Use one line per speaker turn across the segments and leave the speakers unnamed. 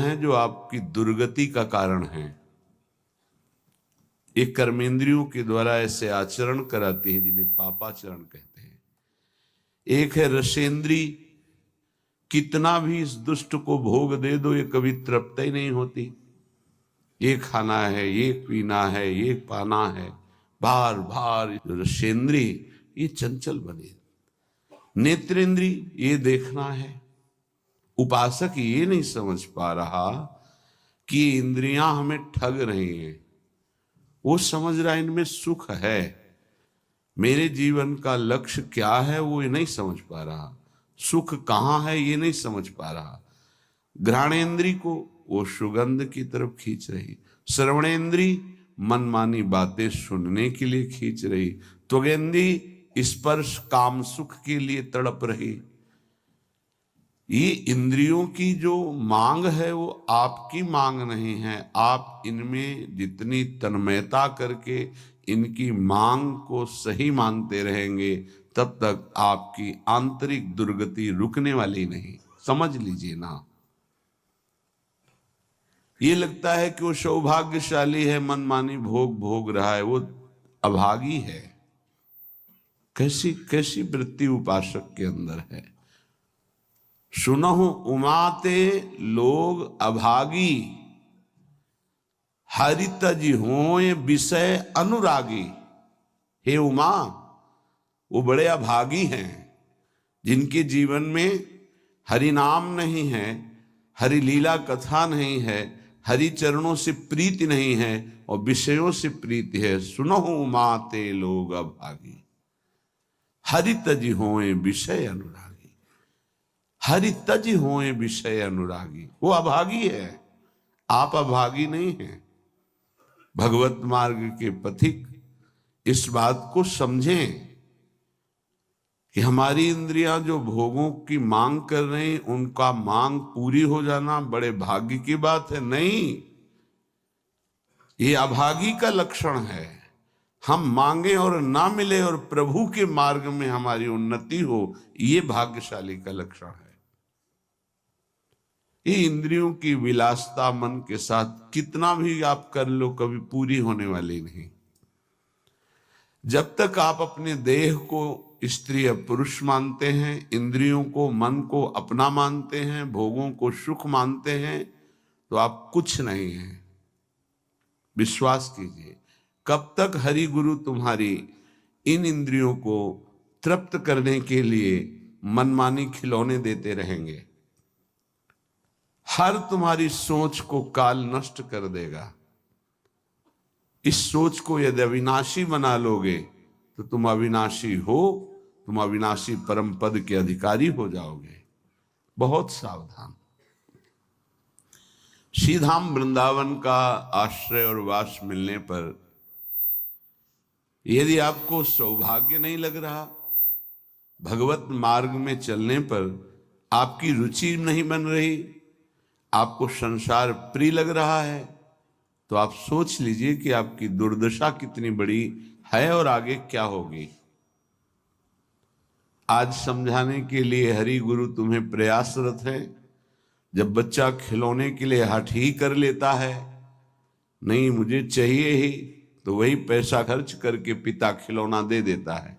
हैं जो आपकी दुर्गति का कारण हैं। ये कर्मेंद्रियों के द्वारा ऐसे आचरण कराती हैं जिन्हें पापाचरण कहते हैं। एक है रसेंद्री, कितना भी इस दुष्ट को भोग दे दो ये कभी तृप्त ही नहीं होती। ये खाना है, ये पीना है, ये पाना है, बार बार। रसेंद्री ये चंचल बने। नेत्रेंद्री ये देखना है। उपासक ये नहीं समझ पा रहा कि इंद्रियां हमें ठग रही हैं। वो समझ रहा है इनमें सुख है, मेरे जीवन का लक्ष्य क्या है वो ये नहीं समझ पा रहा, सुख कहाँ है ये नहीं समझ पा रहा। घ्राणेन्द्री को वो सुगंध की तरफ खींच रही, श्रवणेन्द्री मनमानी बातें सुनने के लिए खींच रही, त्वगेन्द्री स्पर्श काम सुख के लिए तड़प रही। ये इंद्रियों की जो मांग है वो आपकी मांग नहीं है। आप इनमें जितनी तन्मयता करके इनकी मांग को सही मानते रहेंगे तब तक आपकी आंतरिक दुर्गति रुकने वाली नहीं। समझ लीजिए ना। ये लगता है कि वो सौभाग्यशाली है, मनमानी भोग भोग रहा है, वो अभागी है। कैसी कैसी वृत्ति उपासक के अंदर है। सुनहु उमाते लोग अभागी, हरितज होए विषय अनुरागी। हे उमा, वो बड़े अभागी हैं जिनके जीवन में हरि नाम नहीं है, हरि लीला कथा नहीं है, हरि चरणों से प्रीति नहीं है और विषयों से प्रीति है। सुनहु उमाते लोग अभागी, हरितज होए विषय अनुरागी। हरितज होए विषय अनुरागी, वो अभागी है, आप अभागी नहीं हैं। भगवत मार्ग के पथिक इस बात को समझें कि हमारी इंद्रियां जो भोगों की मांग कर रही हैं उनका मांग पूरी हो जाना बड़े भाग्य की बात है। नहीं, ये अभागी का लक्षण है। हम मांगे और ना मिले और प्रभु के मार्ग में हमारी उन्नति हो, ये भाग्यशाली का लक्षण है। ये इंद्रियों की विलासता मन के साथ कितना भी आप कर लो कभी पूरी होने वाली नहीं। जब तक आप अपने देह को स्त्री या पुरुष मानते हैं, इंद्रियों को मन को अपना मानते हैं, भोगों को सुख मानते हैं, तो आप कुछ नहीं हैं। विश्वास कीजिए, कब तक हरि गुरु तुम्हारी इन इंद्रियों को तृप्त करने के लिए मनमानी खिलौने देते रहेंगे। हर तुम्हारी सोच को काल नष्ट कर देगा। इस सोच को यदि अविनाशी बना लोगे तो तुम अविनाशी हो, तुम अविनाशी परम पद के अधिकारी हो जाओगे। बहुत सावधान। श्रीधाम वृंदावन का आश्रय और वास मिलने पर यदि आपको सौभाग्य नहीं लग रहा, भगवत मार्ग में चलने पर आपकी रुचि नहीं बन रही, आपको संसार प्रिय लग रहा है, तो आप सोच लीजिए कि आपकी दुर्दशा कितनी बड़ी है और आगे क्या होगी। आज समझाने के लिए हरि गुरु तुम्हें प्रयासरत है। जब बच्चा खिलौने के लिए हठ ही कर लेता है, नहीं मुझे चाहिए ही, तो वही पैसा खर्च करके पिता खिलौना दे देता है।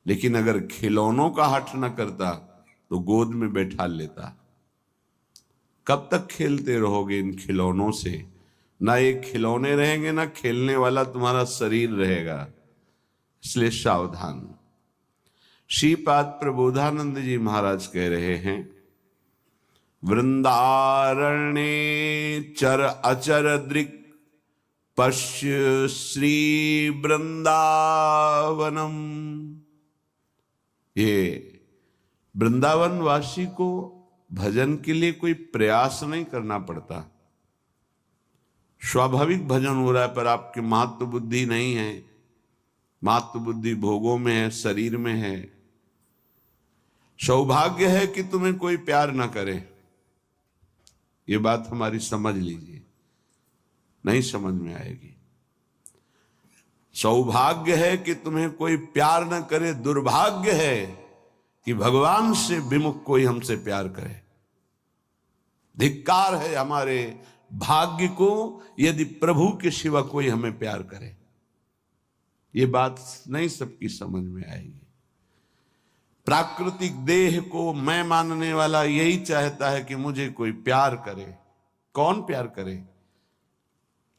लेकिन अगर खिलौनों का हठ न करता तो गोद में बैठा लेता। कब तक खेलते रहोगे इन खिलौनों से? ना ये खिलौने रहेंगे ना खेलने वाला तुम्हारा शरीर रहेगा। इसलिए सावधान। श्रीपाद प्रबोधानंद जी महाराज कह रहे हैं, वृंदारण्ये चर अचर दृक् पश्य श्री वृंदावनम। ये वृंदावन वासी को भजन के लिए कोई प्रयास नहीं करना पड़ता, स्वाभाविक भजन हो रहा है। पर आपकी महत्व बुद्धि नहीं है, महत्व बुद्धि भोगों में है, शरीर में है। सौभाग्य है कि तुम्हें कोई प्यार ना करे, ये बात हमारी समझ लीजिए, नहीं समझ में आएगी। सौभाग्य है कि तुम्हें कोई प्यार ना करे, दुर्भाग्य है कि भगवान से विमुख कोई हमसे प्यार करे। धिक्कार है हमारे भाग्य को यदि प्रभु के सिवा कोई हमें प्यार करे। ये बात नहीं सबकी समझ में आएगी। प्राकृतिक देह को मैं मानने वाला यही चाहता है कि मुझे कोई प्यार करे। कौन प्यार करे?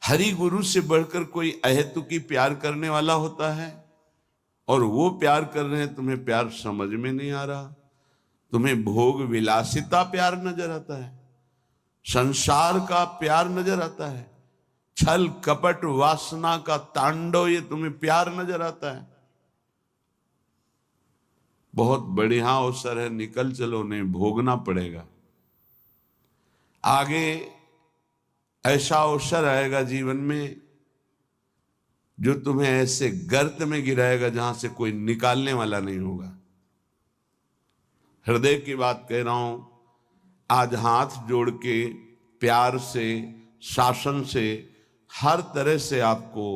हरि गुरु से बढ़कर कोई अहेतुकी प्यार करने वाला होता है, और वो प्यार कर रहे हैं, तुम्हें प्यार समझ में नहीं आ रहा। तुम्हें भोग विलासिता प्यार नजर आता है, संसार का प्यार नजर आता है, छल कपट वासना का तांडव ये तुम्हें प्यार नजर आता है। बहुत बढ़िया अवसर है, निकल चलो, नहीं भोगना पड़ेगा। आगे ऐसा अवसर आएगा जीवन में जो तुम्हें ऐसे गर्त में गिराएगा जहां से कोई निकालने वाला नहीं होगा। हृदय की बात कह रहा हूं। आज हाथ जोड़ के प्यार से, शासन से, हर तरह से आपको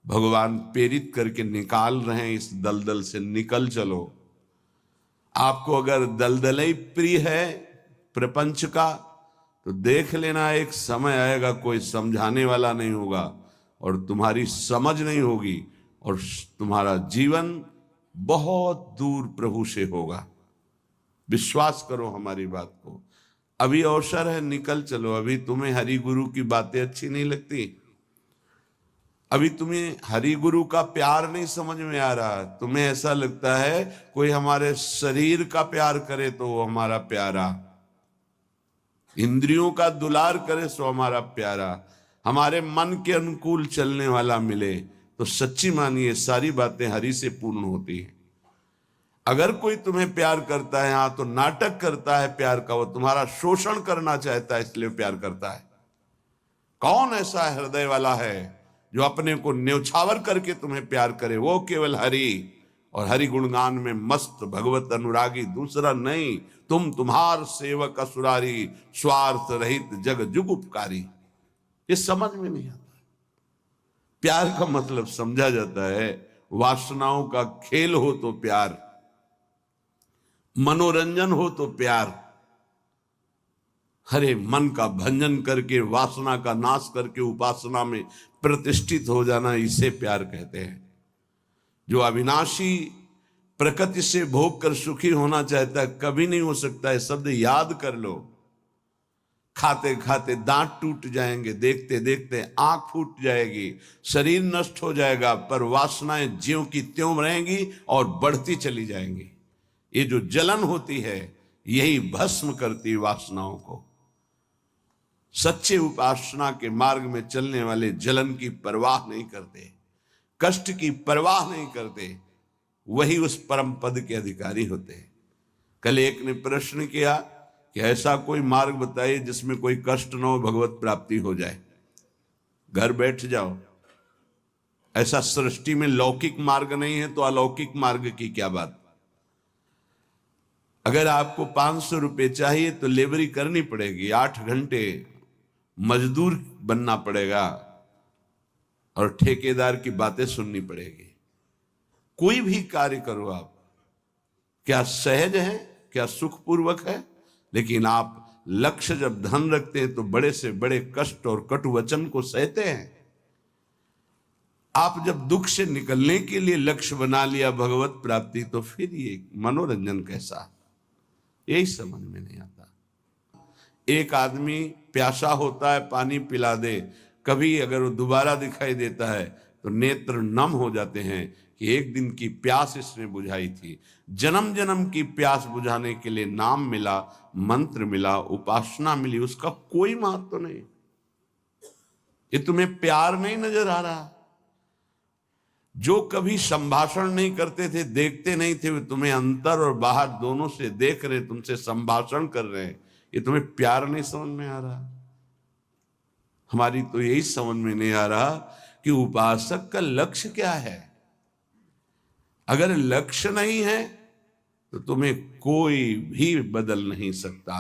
भगवान प्रेरित करके निकाल रहे हैं। इस दलदल से निकल चलो। आपको अगर दलदल ही प्रिय है प्रपंच का, तो देख लेना, एक समय आएगा कोई समझाने वाला नहीं होगा और तुम्हारी समझ नहीं होगी और तुम्हारा जीवन बहुत दूर प्रभु से होगा। विश्वास करो हमारी बात को। अभी अवसर है, निकल चलो। अभी तुम्हें हरि गुरु की बातें अच्छी नहीं लगती, अभी तुम्हें हरि गुरु का प्यार नहीं समझ में आ रहा, तुम्हें ऐसा लगता है कोई हमारे शरीर का प्यार करे तो वो हमारा प्यारा, इंद्रियों का दुलार करे सो हमारा प्यारा, हमारे मन के अनुकूल चलने वाला मिले तो सच्ची मानिए सारी बातें हरि से पूर्ण होती हैं। अगर कोई तुम्हें प्यार करता है, हाँ, तो नाटक करता है प्यार का, वो तुम्हारा शोषण करना चाहता है इसलिए प्यार करता है। कौन ऐसा हृदय वाला है जो अपने को न्यौछावर करके तुम्हें प्यार करे? वो केवल हरि और हरि गुणगान में मस्त भगवत अनुरागी, दूसरा नहीं। तुम तुम्हार सेवक असुरारी, स्वार्थ रहित जग जुग उपकारी। ये समझ में नहीं आता। प्यार का मतलब समझा जाता है वासनाओं का खेल हो तो प्यार, मनोरंजन हो तो प्यार, हरे मन का भंजन करके, वासना का नाश करके उपासना में प्रतिष्ठित हो जाना, इसे प्यार कहते हैं। जो अविनाशी प्रकृति से भोग कर सुखी होना चाहता है, कभी नहीं हो सकता है। शब्द याद कर लो। खाते खाते दांत टूट जाएंगे, देखते देखते आंख फूट जाएगी, शरीर नष्ट हो जाएगा, पर वासनाएं ज्यों की त्यों रहेंगी और बढ़ती चली जाएंगी। ये जो जलन होती है यही भस्म करती वासनाओं को। सच्चे उपासना के मार्ग में चलने वाले जलन की परवाह नहीं करते, कष्ट की परवाह नहीं करते, वही उस परम पद के अधिकारी होते हैं। कल एक ने प्रश्न किया कि ऐसा कोई मार्ग बताइए जिसमें कोई कष्ट न हो, भगवत प्राप्ति हो जाए। घर बैठ जाओ। ऐसा सृष्टि में लौकिक मार्ग नहीं है तो अलौकिक मार्ग की क्या बात। अगर आपको 500 रुपये चाहिए तो लेबरी करनी पड़ेगी, 8 घंटे मजदूर बनना पड़ेगा और ठेकेदार की बातें सुननी पड़ेगी। कोई भी कार्य करो आप, क्या सहज है, क्या सुखपूर्वक है, लेकिन आप लक्ष्य जब धन रखते हैं तो बड़े से बड़े कष्ट और कटु वचन को सहते हैं। आप जब दुख से निकलने के लिए लक्ष्य बना लिया भगवत प्राप्ति, तो फिर ये मनोरंजन कैसा, यही समझ में नहीं आता। एक आदमी प्यासा होता है, पानी पिला दे, कभी अगर वो दोबारा दिखाई देता है तो नेत्र नम हो जाते हैं कि एक दिन की प्यास इसने बुझाई थी। जन्म जन्म की प्यास बुझाने के लिए नाम मिला, मंत्र मिला, उपासना मिली, उसका कोई महत्व नहीं। ये तुम्हें प्यार नहीं नजर आ रहा। जो कभी संभाषण नहीं करते थे, देखते नहीं थे, वे तुम्हें अंतर और बाहर दोनों से देख रहे, तुमसे संभाषण कर रहे हैं, ये तुम्हें प्यार नहीं समझ में आ रहा। हमारी तो यही समझ में नहीं आ रहा कि उपासक का लक्ष्य क्या है। अगर लक्ष्य नहीं है तो तुम्हें कोई भी बदल नहीं सकता,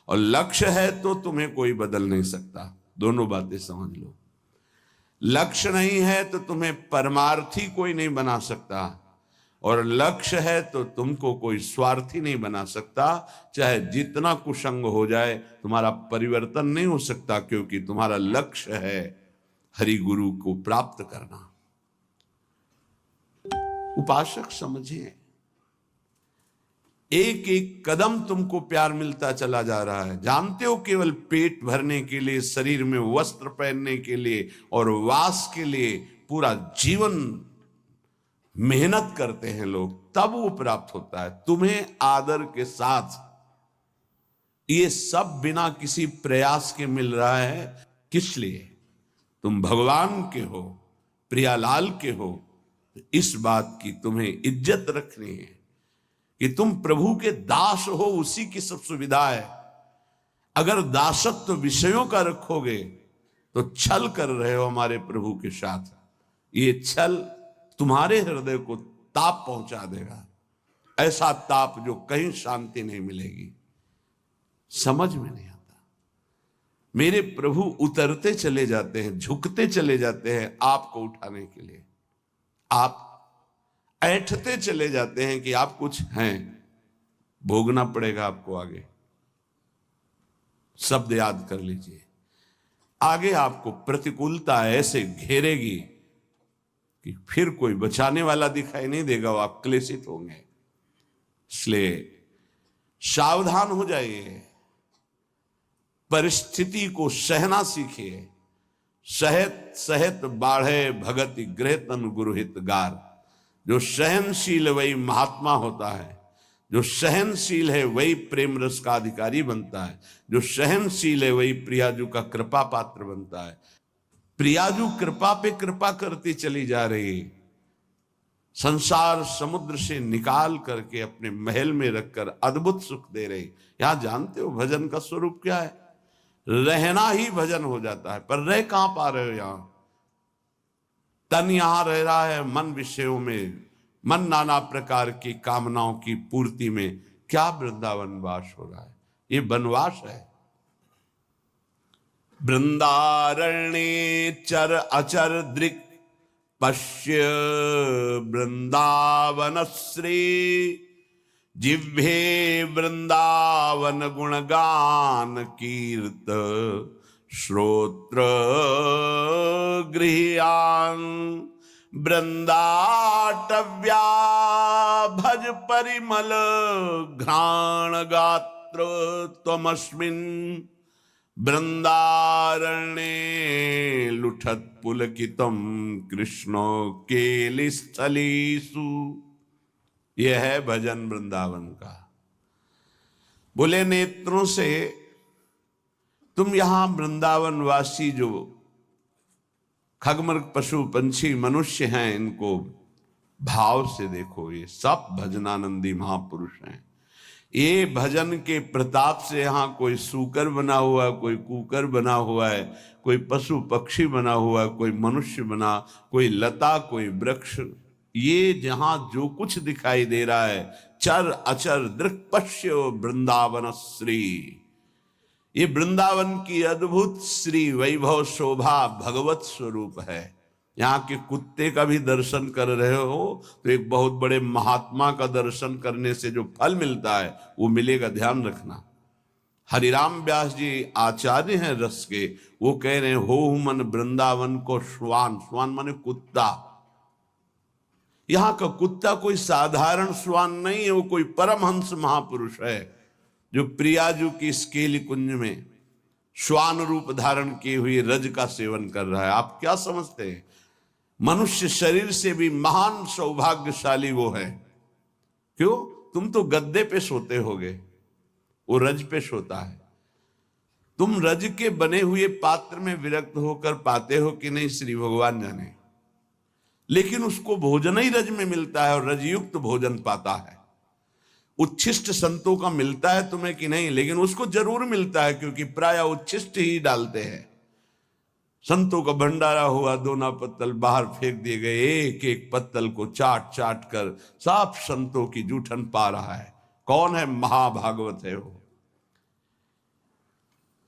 और लक्ष्य है तो तुम्हें कोई बदल नहीं सकता। दोनों बातें समझ लो। लक्ष्य नहीं है तो तुम्हें परमार्थी कोई नहीं बना सकता, और लक्ष्य है तो तुमको कोई स्वार्थी नहीं बना सकता। चाहे जितना कुसंग हो जाए, तुम्हारा परिवर्तन नहीं हो सकता, क्योंकि तुम्हारा लक्ष्य है हरि गुरु को प्राप्त करना। उपासक समझिए, एक एक कदम तुमको प्यार मिलता चला जा रहा है। जानते हो, केवल पेट भरने के लिए, शरीर में वस्त्र पहनने के लिए और वास के लिए पूरा जीवन मेहनत करते हैं लोग, तब वो प्राप्त होता है। तुम्हें आदर के साथ ये सब बिना किसी प्रयास के मिल रहा है। किस लिए? तुम भगवान के हो, प्रियालाल के हो। इस बात की तुम्हें इज्जत रखनी है कि तुम प्रभु के दास हो, उसी की सब सुविधा है। अगर दासत्व विषयों का रखोगे तो छल कर रहे हो हमारे प्रभु के साथ। ये छल तुम्हारे हृदय को ताप पहुंचा देगा, ऐसा ताप जो कहीं शांति नहीं मिलेगी। समझ में नहीं आता। मेरे प्रभु उतरते चले जाते हैं, झुकते चले जाते हैं आपको उठाने के लिए। आप ऐंठते चले जाते हैं कि आप कुछ हैं, भोगना पड़ेगा आपको आगे। शब्द याद कर लीजिए, आगे आपको प्रतिकूलता ऐसे घेरेगी कि फिर कोई बचाने वाला दिखाई नहीं देगा, वो आप क्लेशित होंगे। इसलिए सावधान हो जाइए, परिस्थिति को सहना सीखिए। सहत सहत बाढ़े भगति गृह तन गुरुहित गार। जो सहनशील वही महात्मा होता है, जो सहनशील है वही प्रेम रस का अधिकारी बनता है, जो सहनशील है वही प्रियाजू का कृपा पात्र बनता है। प्रियाजू कृपा पे कृपा करती चली जा रही, संसार समुद्र से निकाल करके अपने महल में रखकर अद्भुत सुख दे रही। यहां जानते हो भजन का स्वरूप क्या है? रहना ही भजन हो जाता है। पर रह कहां पा रहे हो? यहां तन यहां रह रहा है, मन विषयों में, मन नाना प्रकार की कामनाओं की पूर्ति में। क्या वृंदावन वास हो रहा है? ये बनवास है। वृंदारण्ये चर अचर दृक् पश्य वृंदावन श्री। जिह्वे वृंदावन गुणगान कीर्त श्रोत्र गृह्यान। वृंदाटव्या भज परिमल घ्राण गात्र त्वमस्मिन्। वृंदारण्ये लुठत पुलकितम कृष्णो केलिस्थलीसु। यह है भजन वृंदावन का। बोले नेत्रों से तुम यहां वृंदावन वासी जो खगमृग पशु पंछी मनुष्य हैं, इनको भाव से देखो। ये सब भजनानंदी महापुरुष हैं। ये भजन के प्रताप से यहाँ कोई सूकर बना हुआ है, कोई कुकर बना हुआ है, कोई पशु पक्षी बना हुआ है, कोई मनुष्य बना, कोई लता, कोई वृक्ष। ये जहां जो कुछ दिखाई दे रहा है, चर अचर दृक् पश्य वृंदावन श्री। ये वृंदावन की अद्भुत श्री वैभव शोभा भगवत स्वरूप है। यहाँ के कुत्ते का भी दर्शन कर रहे हो तो एक बहुत बड़े महात्मा का दर्शन करने से जो फल मिलता है वो मिलेगा, ध्यान रखना। हरिराम व्यास जी आचार्य हैं रस के, वो कह रहे हैं हो मन वृंदावन को श्वान। श्वान माने कुत्ता। यहाँ का कुत्ता कोई साधारण श्वान नहीं है, वो कोई परमहंस महापुरुष है जो प्रियाजू की स्केली कुंज में श्वान रूप धारण किए हुए रज का सेवन कर रहा है। आप क्या समझते हैं? मनुष्य शरीर से भी महान सौभाग्यशाली वो है। क्यों? तुम तो गद्दे पे सोते होगे, वो रज पे सोता है। तुम रज के बने हुए पात्र में विरक्त होकर पाते हो कि नहीं, श्री भगवान जाने। लेकिन उसको भोजन ही रज में मिलता है और रजयुक्त भोजन पाता है। उच्छिष्ट संतों का मिलता है तुम्हें कि नहीं, लेकिन उसको जरूर मिलता है, क्योंकि प्राय उच्छिष्ट ही डालते हैं। संतों का भंडारा हुआ, दोना पत्तल बाहर फेंक दिए गए, एक एक पत्तल को चाट चाट कर साफ संतों की जूठन पा रहा है। कौन है? महाभागवत है वो।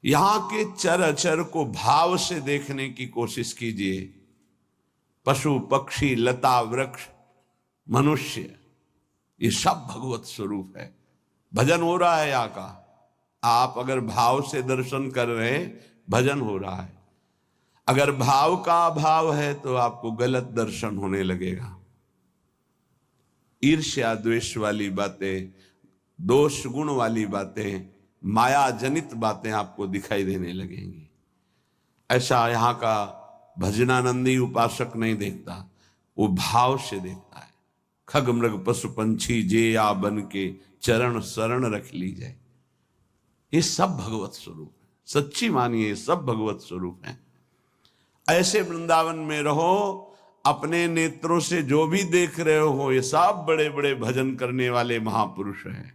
यहां के चर अचर को भाव से देखने की कोशिश कीजिए। पशु पक्षी लता वृक्ष मनुष्य, ये सब भगवत स्वरूप है। भजन हो रहा है यहाँ का, आप अगर भाव से दर्शन कर रहे हैं, भजन हो रहा है। अगर भाव का अभाव है तो आपको गलत दर्शन होने लगेगा। ईर्ष्या द्वेष वाली बातें, दोष गुण वाली बातें, माया जनित बातें आपको दिखाई देने लगेंगी। ऐसा यहाँ का भजनानंदी उपासक नहीं देखता, वो भाव से देखता है। खग मृग पशु पंछी जे या बन के चरण शरण रख ली जाए, ये सब भगवत स्वरूप है। सच्ची मानिए, सब भगवत स्वरूप है। ऐसे वृंदावन में रहो, अपने नेत्रों से जो भी देख रहे हो ये सब बड़े बड़े भजन करने वाले महापुरुष हैं।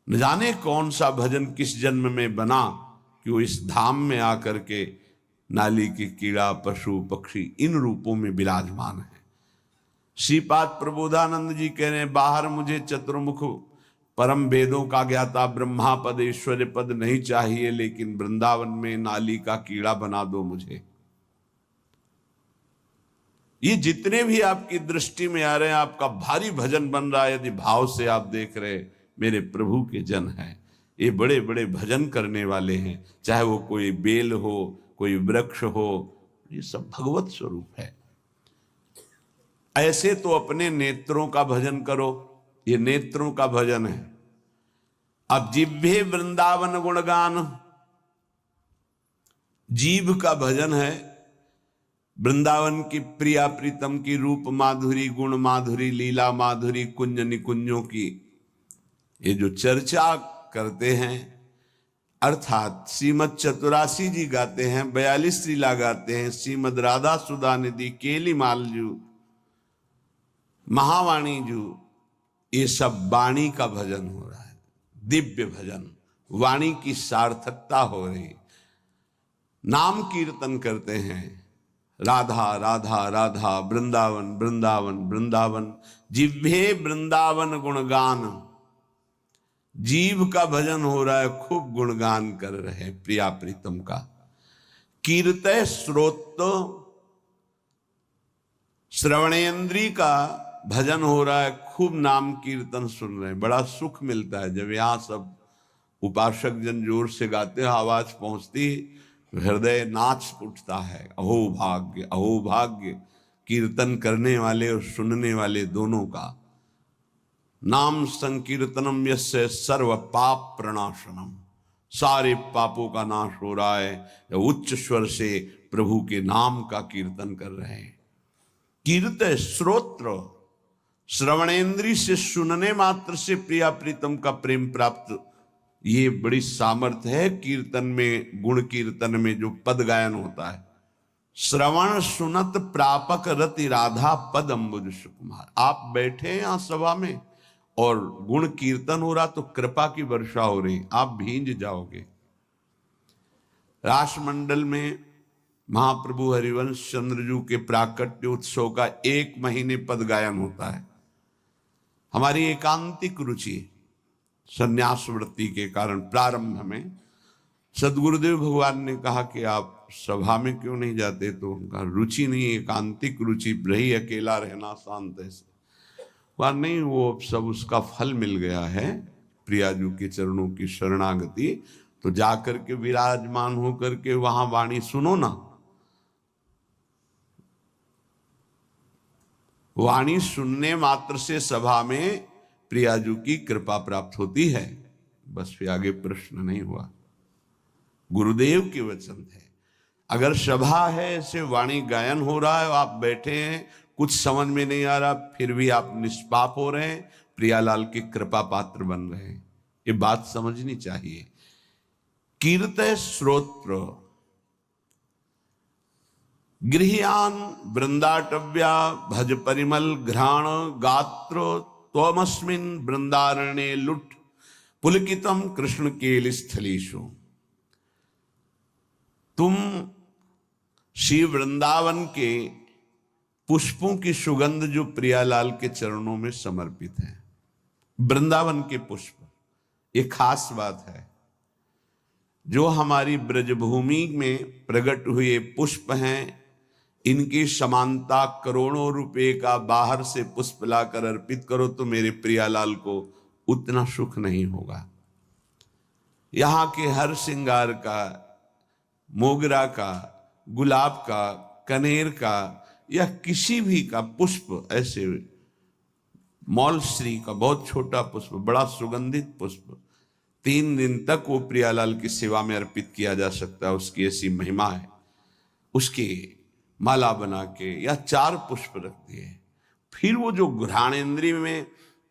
न जाने कौन सा भजन किस जन्म में बना कि वो इस धाम में आकर के नाली के कीड़ा पशु पक्षी इन रूपों में विराजमान है। श्रीपाद प्रबोधानंद जी कह रहे हैं, बाहर मुझे चतुर्मुख परम वेदों का ज्ञाता ब्रह्मा पद ऐश्वर्य पद नहीं चाहिए, लेकिन वृंदावन में नाली का कीड़ा बना दो मुझे। ये जितने भी आपकी दृष्टि में आ रहे हैं, आपका भारी भजन बन रहा है। यदि भाव से आप देख रहे, मेरे प्रभु के जन हैं, ये बड़े बड़े भजन करने वाले हैं। चाहे वो कोई बेल हो, कोई वृक्ष हो, ये सब भगवत स्वरूप है। ऐसे तो अपने नेत्रों का भजन करो, ये नेत्रों का भजन है। अब जिह्वे वृंदावन गुणगान, जीभ का भजन है वृंदावन की प्रिया प्रीतम की रूप माधुरी, गुण माधुरी, लीला माधुरी, कुंज निकुंजों की ये जो चर्चा करते हैं, अर्थात श्रीमद चतुरासी जी गाते हैं, 42 लीला गाते हैं, श्रीमद राधा सुधा निधि, केली मालजू, महावाणी जू, ये सब वाणी का भजन हो रहा है। दिव्य भजन, वाणी की सार्थकता हो रही। नाम कीर्तन करते हैं, राधा राधा राधा, वृंदावन वृंदावन वृंदावन, जिह्वे वृंदावन गुणगान, जीव का भजन हो रहा है, खूब गुणगान कर रहे हैं प्रिया प्रीतम का। कीर्तय श्रोत, श्रवणेन्द्री का भजन हो रहा है, खूब नाम कीर्तन सुन रहे हैं। बड़ा सुख मिलता है जब यहाँ सब उपासक जन जोर से गाते हैं, आवाज पहुंचती, हृदय नाच उठता है। अहो भाग्य, अहो भाग्य, कीर्तन करने वाले और सुनने वाले दोनों का। नाम संकीर्तनम यस्य सर्व पाप प्रणाशनम, सारे पापों का नाश हो रहा है। उच्च स्वर से प्रभु के नाम का कीर्तन कर रहे हैं। कीर्तन श्रोत्र, श्रवणेन्द्री से सुनने मात्र से प्रिया प्रीतम का प्रेम प्राप्त, ये बड़ी सामर्थ्य है कीर्तन में। गुण कीर्तन में जो पद गायन होता है, श्रवण सुनत प्रापक रति राधा पद अम्बुज सुकुमार। आप बैठे हैं यहाँ सभा में और गुण कीर्तन हो रहा तो कृपा की वर्षा हो रही, आप भींज जाओगे। रासमंडल में महाप्रभु हरिवंश चंद्रजू के प्राकट्य उत्सव का 1 महीने पद गायन होता है। हमारी एकांतिक रुचि संन्यास वृत्ति के कारण प्रारंभ में सदगुरुदेव भगवान ने कहा कि आप सभा में क्यों नहीं जाते, तो उनका रुचि नहीं, एकांतिक रुचि रही, अकेला रहना शांत ऐसे। वह नहीं, वो सब उसका फल मिल गया है, प्रियाजू के चरणों की शरणागति। तो जाकर के विराजमान होकर के वहां वाणी सुनो ना, वाणी सुनने मात्र से सभा में प्रियाजू की कृपा प्राप्त होती है। बस फिर आगे प्रश्न नहीं हुआ। गुरुदेव के वचन है। अगर सभा है, ऐसे वाणी गायन हो रहा है, आप बैठे हैं, कुछ समझ में नहीं आ रहा, फिर भी आप निष्पाप हो रहे हैं, प्रियालाल के कृपा पात्र बन रहे हैं, ये बात समझनी चाहिए। कीर्तय श्रोत्र, गृह्यान वृंदाटव्या, भज परिमल घ्राण गात्र, त्वमस्मिन् वृंदारण्ये लुट पुलकितम कृष्ण केल स्थलीषु। तुम श्री वृंदावन के पुष्पों की सुगंध जो प्रियालाल के चरणों में समर्पित है, वृंदावन के पुष्प, ये खास बात है। जो हमारी ब्रजभूमि में प्रकट हुए पुष्प हैं, इनकी समानता करोड़ों रुपए का बाहर से पुष्प लाकर अर्पित करो तो मेरे प्रियालाल को उतना सुख नहीं होगा। यहाँ के हर श्रृंगार का, मोगरा का, गुलाब का, कनेर का या किसी भी का पुष्प, ऐसे मौलश्री का बहुत छोटा पुष्प, बड़ा सुगंधित पुष्प 3 दिन तक वो प्रियालाल की सेवा में अर्पित किया जा सकता है। उसकी ऐसी महिमा है। उसकी माला बना के या 4 पुष्प रख दिए, फिर वो जो घ्राणेन्द्रिय में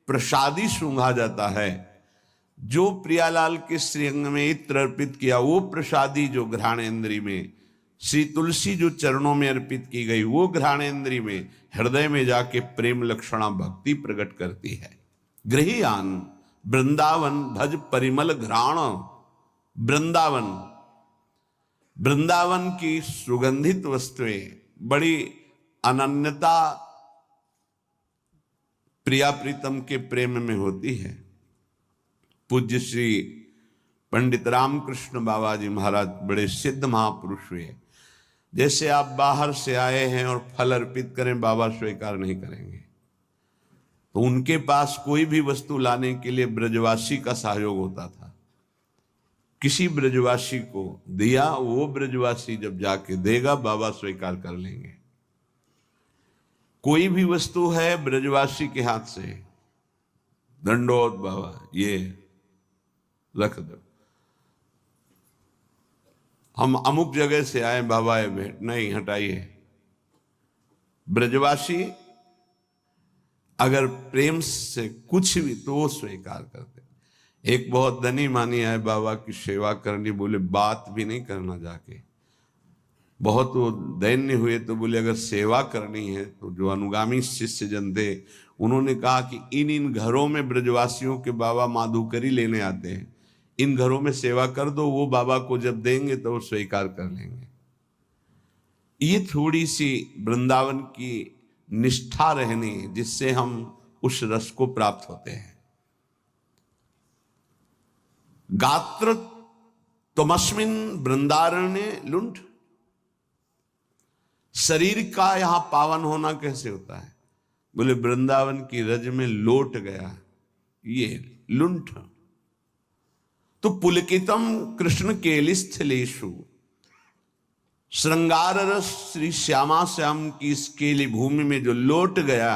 प्रसादी सूंघा जाता है, जो प्रियालाल के श्रीअंग में इत्र अर्पित किया वो प्रसादी जो घ्राणेन्द्रिय में, श्री तुलसी जो चरणों में अर्पित की गई वो घ्राणेन्द्रिय में, हृदय में जाके प्रेम लक्षणा भक्ति प्रकट करती है। गृहियान वृंदावन भज परिमल घ्राण। वृंदावन, वृंदावन की सुगंधित वस्तुएं बड़ी अनन्यता प्रिया प्रीतम के प्रेम में होती है। पूज्य श्री पंडित रामकृष्ण बाबा जी महाराज बड़े सिद्ध महापुरुष हुए। जैसे आप बाहर से आए हैं और फल अर्पित करें, बाबा स्वीकार नहीं करेंगे। तो उनके पास कोई भी वस्तु लाने के लिए ब्रजवासी का सहयोग होता था। किसी ब्रजवासी को दिया, वो ब्रजवासी जब जाके देगा बाबा स्वीकार कर लेंगे। कोई भी वस्तु है ब्रजवासी के हाथ से, दंडोत बाबा ये रख दो, हम अमुक जगह से आए बाबा ये भेंट नहीं, हटाइए। ब्रजवासी अगर प्रेम से कुछ भी तो वो स्वीकार करते। एक बहुत धनी मानी आए बाबा की सेवा करनी, बोले बात भी नहीं करना जाके। बहुत वो दैन्य हुए तो बोले अगर सेवा करनी है तो जो अनुगामी शिष्य जन थे उन्होंने कहा कि इन घरों में ब्रजवासियों के बाबा माधुकरी लेने आते हैं, इन घरों में सेवा कर दो, वो बाबा को जब देंगे तो वो स्वीकार कर लेंगे। ये थोड़ी सी वृंदावन की निष्ठा रहनी जिससे हम उस रस को प्राप्त होते हैं। गात्र तमस्मिन वृंदारण्य लुंठ। शरीर का यहां पावन होना कैसे होता है? बोले वृंदावन की रज में लोट गया ये लुंठ। तो पुलकितम कृष्ण केलिस्थलेषु, श्रृंगार रस श्री श्यामा श्याम की इस केली भूमि में जो लोट गया,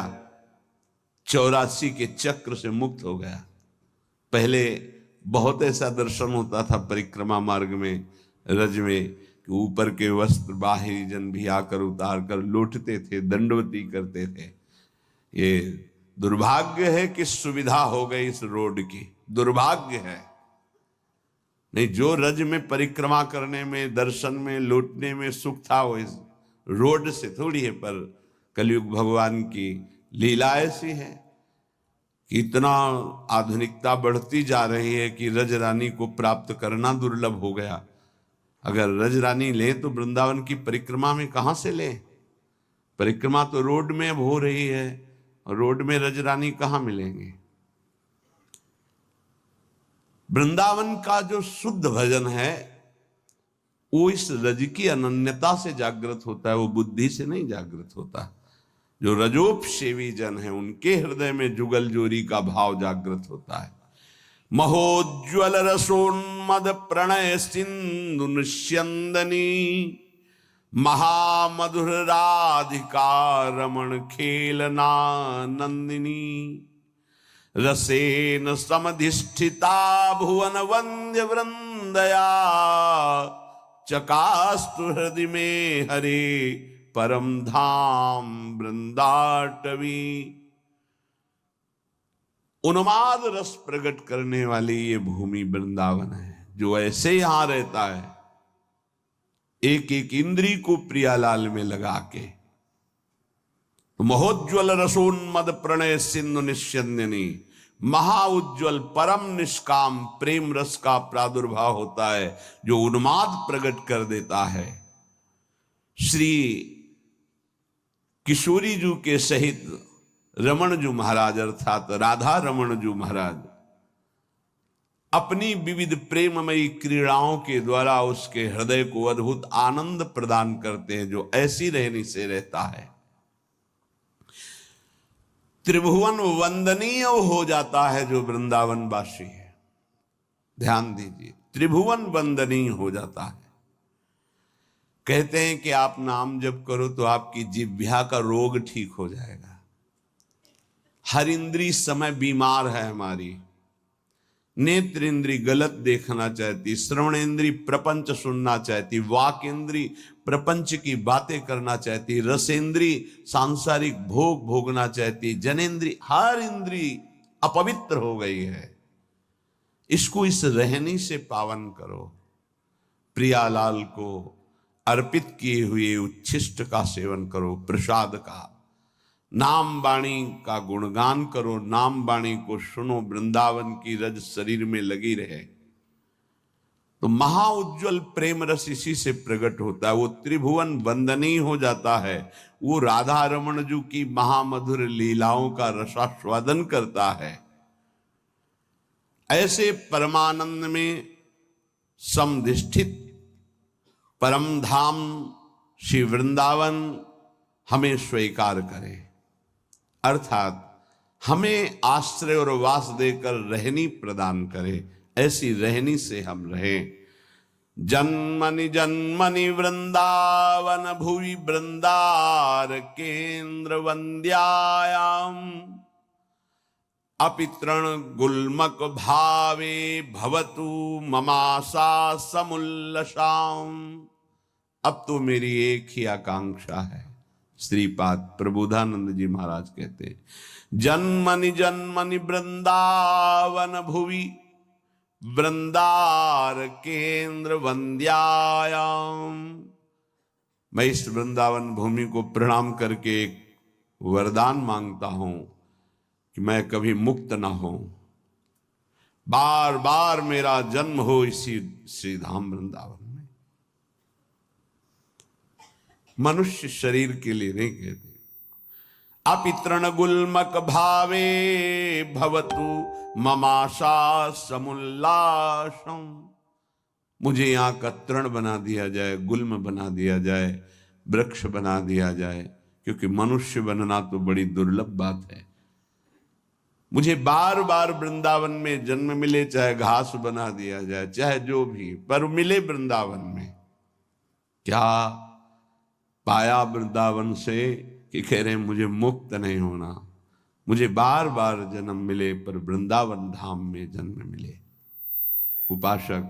84 के चक्र से मुक्त हो गया। पहले बहुत ऐसा दर्शन होता था परिक्रमा मार्ग में, रज में, कि ऊपर के वस्त्र बाहरी जन भी आकर उतार कर लौटते थे, दंडवती करते थे। ये दुर्भाग्य है कि सुविधा हो गई इस रोड की, दुर्भाग्य है। नहीं, जो रज में परिक्रमा करने में, दर्शन में, लौटने में सुख था वो इस रोड से थोड़ी है। पर कलयुग भगवान की लीला ऐसी है कि इतना आधुनिकता बढ़ती जा रही है कि रज रानी को प्राप्त करना दुर्लभ हो गया। अगर रज रानी लें तो वृंदावन की परिक्रमा में कहां से लें? परिक्रमा तो रोड में अब हो रही है, और रोड में रज रानी कहां मिलेंगे? वृंदावन का जो शुद्ध भजन है वो इस रज की अनन्यता से जागृत होता है, वो बुद्धि से नहीं जागृत होता। जो रजोपसेवी जन है उनके हृदय में जुगल जोरी का भाव जागृत होता है। महोज्वल रसोन्मद प्रणय सिंधु निस्यंदनी, महामधुर राधिका रमण खेलना नंदिनी, रसेन समधिष्ठिता भुवन वंद्य वृंदया, चकास्तु हृदय में हरे परम धाम वृंदाटवी। उन्माद रस प्रकट करने वाली ये भूमि वृंदावन है। जो ऐसे यहां रहता है एक एक इंद्री को प्रियालाल में लगा के, तो महोज्वल रसोन्मद प्रणय सिंधु निस्यंदिनी, महाउज्ज्वल परम निष्काम प्रेम रस का प्रादुर्भाव होता है जो उन्माद प्रकट कर देता है। श्री किशोरी जू के सहित रमण जू महाराज अर्थात राधा रमण जू महाराज अपनी विविध प्रेममयी क्रीड़ाओं के द्वारा उसके हृदय को अद्भुत आनंद प्रदान करते हैं, जो ऐसी रहनी से रहता है त्रिभुवन वंदनीय हो जाता है। जो वृंदावन वासी है, ध्यान दीजिए, त्रिभुवन वंदनीय हो जाता है। कहते हैं कि आप नाम जप करो तो आपकी जिह्वा का रोग ठीक हो जाएगा। हर इंद्री समय बीमार है हमारी। नेत्र इंद्री गलत देखना चाहती, श्रवण इंद्री प्रपंच सुनना चाहती, वाक इंद्री प्रपंच की बातें करना चाहती, रसेंद्री सांसारिक भोग भोगना चाहती, जनेन्द्री, हर इंद्री अपवित्र हो गई है। इसको इस रहनी से पावन करो। प्रियालाल को अर्पित किए हुए उच्छिष्ट का सेवन करो, प्रसाद का। नाम वाणी का गुणगान करो, नाम वाणी को सुनो, वृंदावन की रज शरीर में लगी रहे तो महाउज्ज्वल प्रेम रस इसी से प्रकट होता है। वो त्रिभुवन वंदनीय हो जाता है। वो राधा रमण जी की महामधुर लीलाओं का रसास्वादन करता है। ऐसे परमानंद में समधिष्ठित परम धाम श्री वृंदावन हमें स्वीकार करे, अर्थात हमें आश्रय और वास देकर रहनी प्रदान करे। ऐसी रहनी से हम रहें। जन्मनि जन्मनि वृंदावन भुवि वृंदार केंद्र वंद्यायाम अपितृण गुल्मक भावे भवतु ममासा समुल्लसाम। अब तो मेरी एक ही आकांक्षा है। श्रीपाद प्रबोधानंद जी महाराज कहते हैं, जन्मनि जन्मनि वृंदावन भुवि वृंदार केंद्र वंद्यायाम। मैं इस वृंदावन भूमि को प्रणाम करके एक वरदान मांगता हूं कि मैं कभी मुक्त ना हो, बार बार मेरा जन्म हो इसी श्रीधाम वृंदावन में। मनुष्य शरीर के लिए नहीं कहते। अपितृण गुल्मक भावे भवतु ममाशा समुल्लासम। मुझे यहां का तृण बना दिया जाए, गुल्म बना दिया जाए, वृक्ष बना दिया जाए, क्योंकि मनुष्य बनना तो बड़ी दुर्लभ बात है। मुझे बार बार वृंदावन में जन्म मिले, चाहे घास बना दिया जाए, चाहे जो भी, पर मिले वृंदावन में। क्या पाया वृंदावन से कि कह रहे हैं मुझे मुक्त नहीं होना, मुझे बार बार जन्म मिले पर वृंदावन धाम में जन्म मिले। उपासक,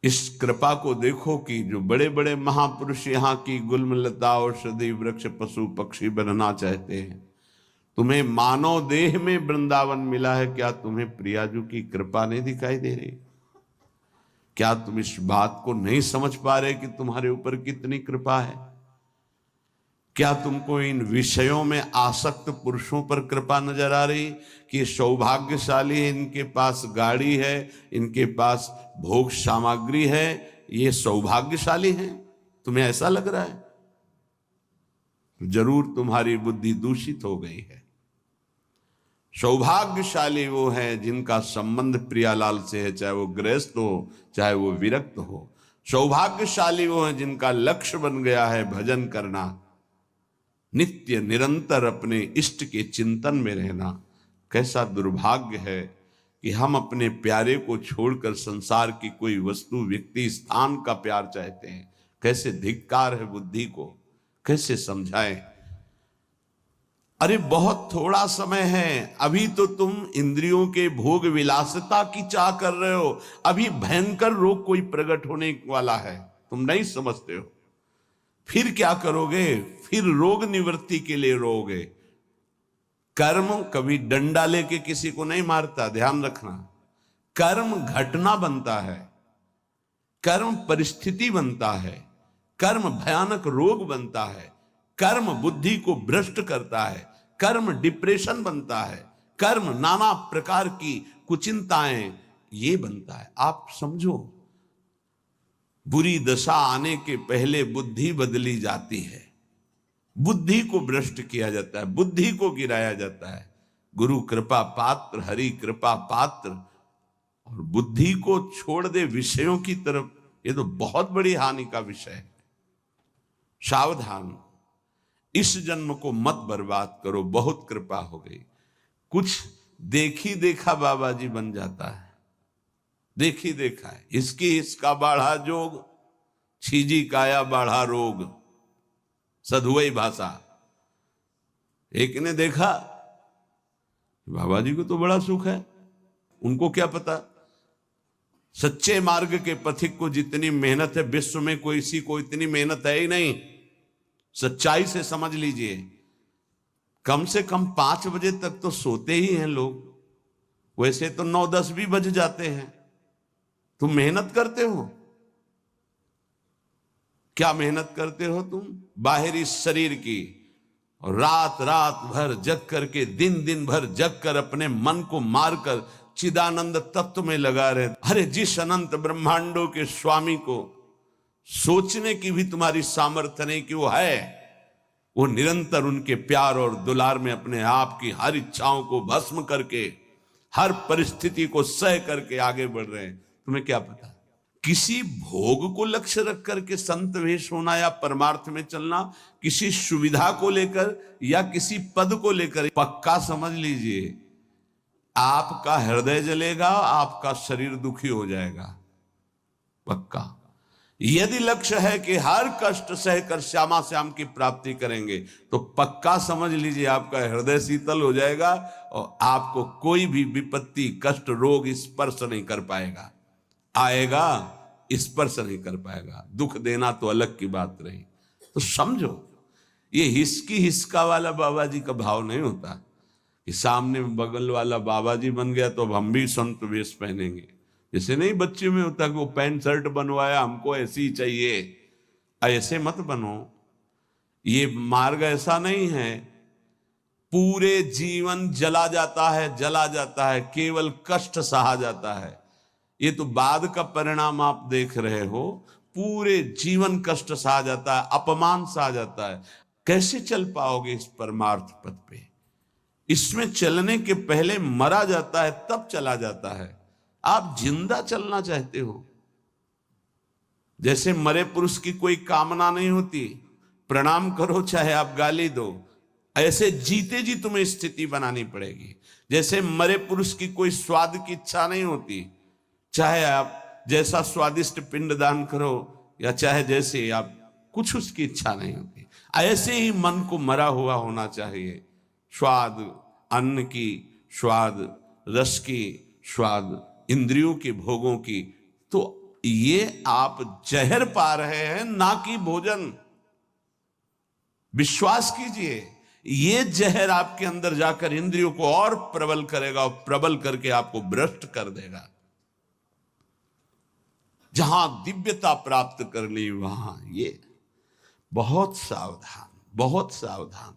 इस कृपा को देखो कि जो बड़े बड़े महापुरुष यहाँ की गुल्मलता औषधि वृक्ष पशु पक्षी बनना चाहते हैं, तुम्हें मानव देह में वृंदावन मिला है। क्या तुम्हें प्रियाजू की कृपा नहीं दिखाई दे रही? क्या तुम इस बात को नहीं समझ पा रहे कि तुम्हारे ऊपर कितनी कृपा है? क्या तुमको इन विषयों में आसक्त पुरुषों पर कृपा नजर आ रही कि सौभाग्यशाली है, इनके पास गाड़ी है, इनके पास भोग सामग्री है, ये सौभाग्यशाली हैं? तुम्हें ऐसा लग रहा है? जरूर तुम्हारी बुद्धि दूषित हो गई है। सौभाग्यशाली वो है जिनका संबंध प्रियालाल से है, चाहे वो गृहस्थ हो चाहे वो विरक्त हो। सौभाग्यशाली वो है जिनका लक्ष्य बन गया है भजन करना, नित्य निरंतर अपने इष्ट के चिंतन में रहना। कैसा दुर्भाग्य है कि हम अपने प्यारे को छोड़कर संसार की कोई वस्तु, व्यक्ति, स्थान का प्यार चाहते हैं। कैसे धिक्कार है बुद्धि को, कैसे समझाएं? अरे बहुत थोड़ा समय है, अभी तो तुम इंद्रियों के भोग विलासिता की चाह कर रहे हो। अभी भयंकर रोग कोई प्रकट होने वाला है, तुम नहीं समझते हो। फिर क्या करोगे? फिर रोग निवृत्ति के लिए रोगे। कर्म कभी डंडा लेके किसी को नहीं मारता, ध्यान रखना। कर्म घटना बनता है, कर्म परिस्थिति बनता है, कर्म भयानक रोग बनता है, कर्म बुद्धि को भ्रष्ट करता है, कर्म डिप्रेशन बनता है, कर्म नाना प्रकार की कुचिंताएं ये बनता है। आप समझो, बुरी दशा आने के पहले बुद्धि बदली जाती है, बुद्धि को भ्रष्ट किया जाता है, बुद्धि को गिराया जाता है। गुरु कृपा पात्र, हरि कृपा पात्र, और बुद्धि को छोड़ दे विषयों की तरफ, ये तो बहुत बड़ी हानि का विषय है। सावधान, इस जन्म को मत बर्बाद करो, बहुत कृपा हो गई। कुछ देखी देखा बाबा जी बन जाता है, देखी देखा है। इसका बाढ़ा जोग, छीजी काया बाढ़ा रोग, सधुवई भाषा। एक ने देखा बाबा जी को तो बड़ा सुख है, उनको क्या पता सच्चे मार्ग के पथिक को जितनी मेहनत है विश्व में कोई सी को इतनी मेहनत है ही नहीं। सच्चाई से समझ लीजिए, कम से कम 5 बजे तक तो सोते ही हैं लोग, वैसे तो 9-10 भी बज जाते हैं। तुम मेहनत करते हो, क्या मेहनत करते हो तुम? बाहरी शरीर की, और रात रात भर जग करके, दिन दिन भर जग कर अपने मन को मारकर चिदानंद तत्व में लगा रहे। अरे जिस अनंत ब्रह्मांडों के स्वामी को सोचने की भी तुम्हारी सामर्थ्य नहीं कि वो है, वो निरंतर उनके प्यार और दुलार में अपने आप की हर इच्छाओं को भस्म करके, हर परिस्थिति को सह करके आगे बढ़ रहे हैं। तुम्हें क्या पता? किसी भोग को लक्ष्य रख करके संत वेश होना या परमार्थ में चलना, किसी सुविधा को लेकर या किसी पद को लेकर, पक्का समझ लीजिए आपका हृदय जलेगा, आपका शरीर दुखी हो जाएगा, पक्का। यदि लक्ष्य है कि हर कष्ट सहकर श्यामा श्याम की प्राप्ति करेंगे, तो पक्का समझ लीजिए आपका हृदय शीतल हो जाएगा और आपको कोई भी विपत्ति, कष्ट, रोग स्पर्श नहीं कर पाएगा। आएगा, स्पर्श नहीं कर पाएगा। दुख देना तो अलग की बात रही। तो समझो, ये हिसकी हिसका वाला बाबा जी का भाव नहीं होता कि सामने बगल वाला बाबा जी बन गया तो अब हम भी संत वेश पहनेंगे। जैसे नहीं बच्चे में होता कि वो पैंट शर्ट बनवाया, हमको ऐसी ही चाहिए। ऐसे मत बनो, ये मार्ग ऐसा नहीं है। पूरे जीवन जला जाता है, जला जाता है, केवल कष्ट सहा जाता है। ये तो बाद का परिणाम आप देख रहे हो। पूरे जीवन कष्ट सहा जाता है, अपमान सहा जाता है। कैसे चल पाओगे इस परमार्थ पथ पे? इसमें चलने के पहले मरा जाता है, तब चला जाता है। आप जिंदा चलना चाहते हो, जैसे मरे पुरुष की कोई कामना नहीं होती, प्रणाम करो चाहे आप गाली दो, ऐसे जीते जी तुम्हें स्थिति बनानी पड़ेगी। जैसे मरे पुरुष की कोई स्वाद की इच्छा नहीं होती, चाहे आप जैसा स्वादिष्ट पिंडदान करो या चाहे जैसे आप, कुछ उसकी इच्छा नहीं होती। ऐसे ही मन को मरा हुआ होना चाहिए। स्वाद अन्न की, स्वाद रस की, स्वाद इंद्रियों के भोगों की। तो ये आप जहर पा रहे हैं, ना कि भोजन। विश्वास कीजिए, ये जहर आपके अंदर जाकर इंद्रियों को और प्रबल करेगा और प्रबल करके आपको भ्रष्ट कर देगा। जहां दिव्यता प्राप्त कर ली, वहां ये बहुत सावधान, बहुत सावधान।